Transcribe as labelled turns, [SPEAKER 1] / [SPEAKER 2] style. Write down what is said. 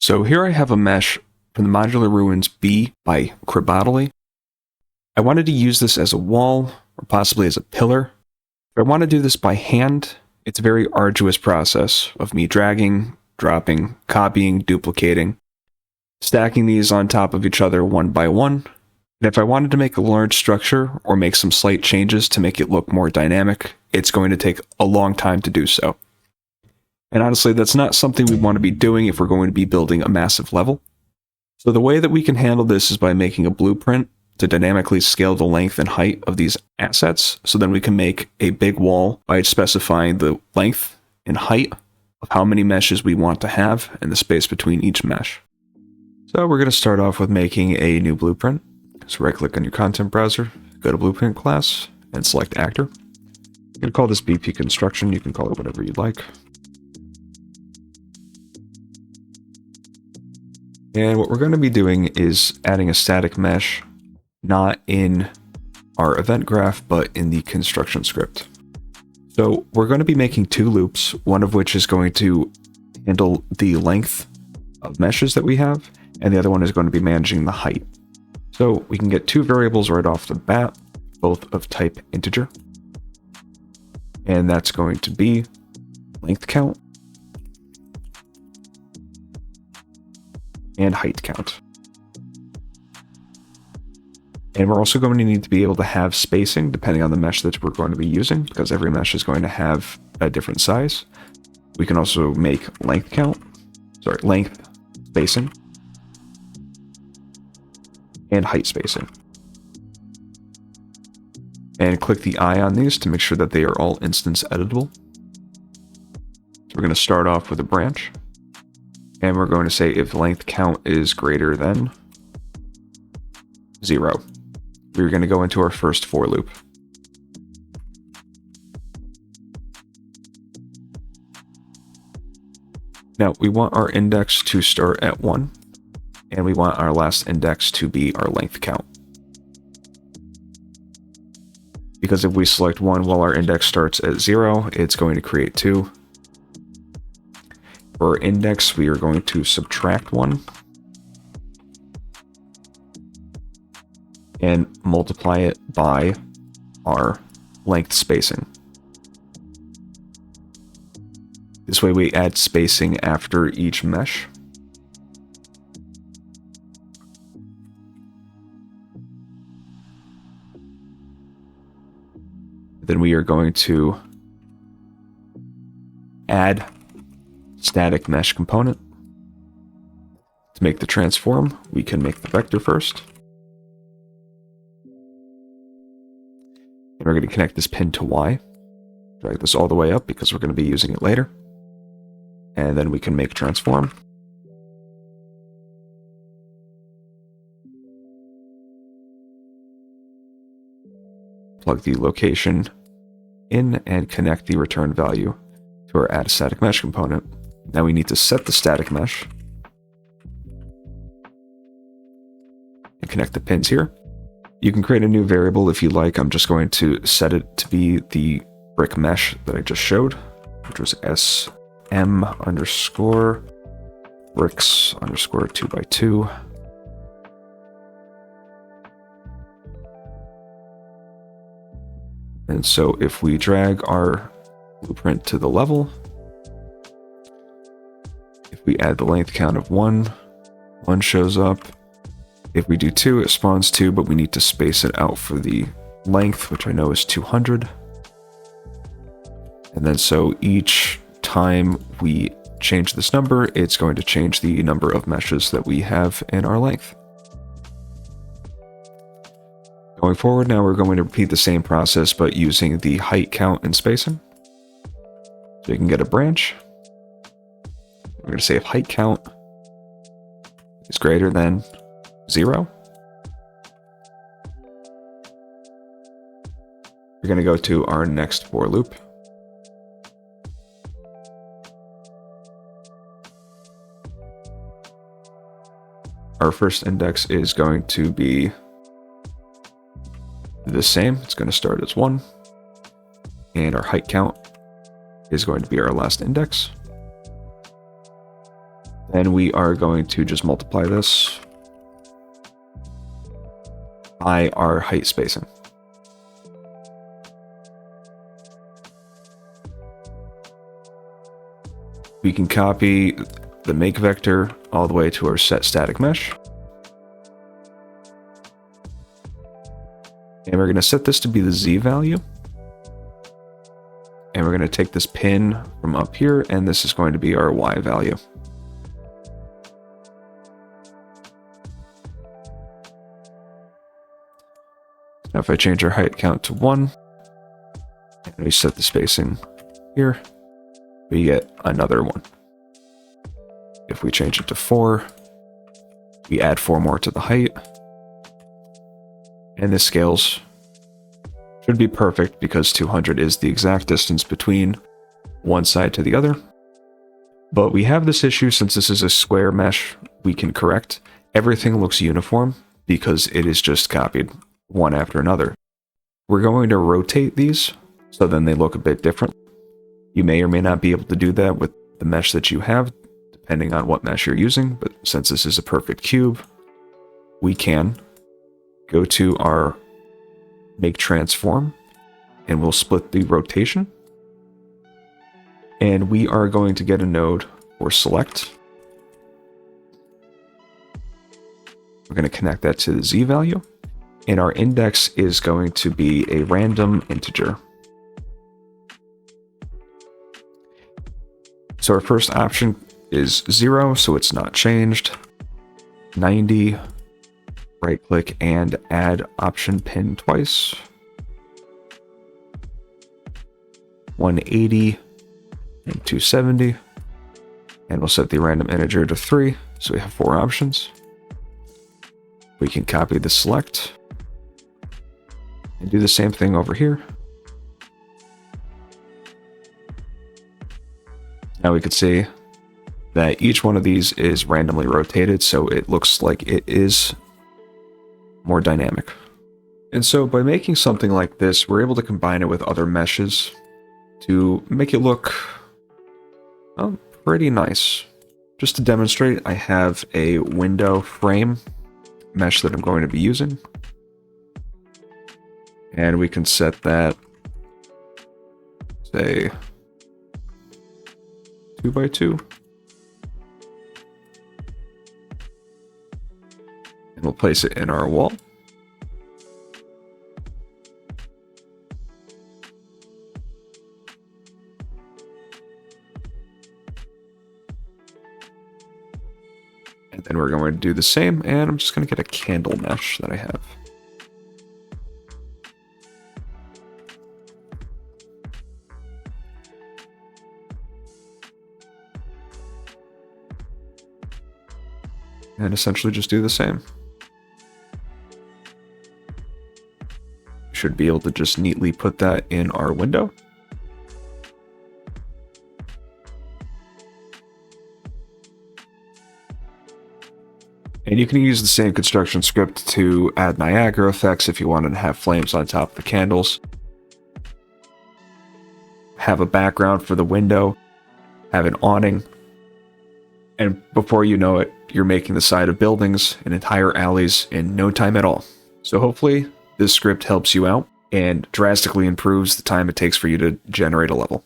[SPEAKER 1] So here I have a mesh from the Modular Ruins B by Crebotoly. I wanted to use this as a wall, or possibly as a pillar. If I want to do this by hand, it's a very arduous process of me dragging, dropping, copying, duplicating, stacking these on top of each other one by one. And if I wanted to make a large structure or make some slight changes to make it look more dynamic, it's going to take a long time to do so. And honestly, that's not something we want to be doing if we're going to be building a massive level. So the way that we can handle this is by making a blueprint to dynamically scale the length and height of these assets. So then we can make a big wall by specifying the length and height of how many meshes we want to have and the space between each mesh. So we're going to start off with making a new blueprint. So right click on your content browser, go to blueprint class and select actor. I'm going to call this BP construction. You can call it whatever you'd like. And what we're going to be doing is adding a static mesh, not in our event graph, but in the construction script. So we're going to be making two loops, one of which is going to handle the length of meshes that we have, and the other one is going to be managing the height. So we can get two variables right off the bat, both of type integer. And that's going to be length count and height count. And we're also going to need to be able to have spacing depending on the mesh that we're going to be using, because every mesh is going to have a different size. We can also make length spacing, and height spacing. And click the eye on these to make sure that they are all instance editable. So we're going to start off with a branch. And we're going to say if length count is greater than 0. We're going to go into our first for loop. Now we want our index to start at 1, and we want our last index to be our length count. Because if we select 1 while our index starts at 0, it's going to create 2. For our index, we are going to subtract 1 and multiply it by our length spacing. This way we add spacing after each mesh. Then we are going to add static mesh component. To make the transform, we can make the vector first. And we're going to connect this pin to Y. Drag this all the way up because we're going to be using it later. And then we can make transform. Plug the location in and connect the return value to our add static mesh component. Now we need to set the static mesh and connect the pins here. You can create a new variable if you like. I'm just going to set it to be the brick mesh that I just showed, which was sm underscore bricks underscore 2x2. And so if we drag our blueprint to the level, if we add the length count of 1, 1 shows up. If we do 2, it spawns 2, but we need to space it out for the length, which I know is 200. And then so each time we change this number, it's going to change the number of meshes that we have in our length. Going forward, now we're going to repeat the same process, but using the height count and spacing. So you can get a branch. We're going to say if height count is greater than 0, we're going to go to our next for loop. Our first index is going to be the same. It's going to start as 1. And our height count is going to be our last index. Then we are going to just multiply this by our height spacing. We can copy the make vector all the way to our set static mesh. And we're going to set this to be the Z value. And we're going to take this pin from up here, and this is going to be our Y value. Now if I change our height count to 1, and we set the spacing here, we get another 1. If we change it to 4, we add 4 more to the height. And this scales should be perfect because 200 is the exact distance between one side to the other. But we have this issue since this is a square mesh we can correct. Everything looks uniform because it is just copied one after another. We're going to rotate these so then they look a bit different. You may or may not be able to do that with the mesh that you have, depending on what mesh you're using, but since this is a perfect cube, we can go to our make transform, and we'll split the rotation. And we are going to get a node or select. We're going to connect that to the Z value, and our index is going to be a random integer. So our first option is 0, so it's not changed. 90, right click and add option pin twice. 180 and 270. And we'll set the random integer to 3, so we have 4 options. We can copy the select and do the same thing over here. Now we could see that each one of these is randomly rotated, so it looks like it is more dynamic. And so by making something like this, we're able to combine it with other meshes to make it look, well, pretty nice. Just to demonstrate, I have a window frame mesh that I'm going to be using. And we can set that, say, 2 by 2. And we'll place it in our wall. And then we're going to do the same, and I'm just going to get a candle mesh that I have. And essentially just do the same. We should be able to just neatly put that in our window. And you can use the same construction script to add Niagara effects if you wanted to have flames on top of the candles. Have a background for the window, have an awning, and before you know it, you're making the side of buildings and entire alleys in no time at all. So hopefully this script helps you out and drastically improves the time it takes for you to generate a level.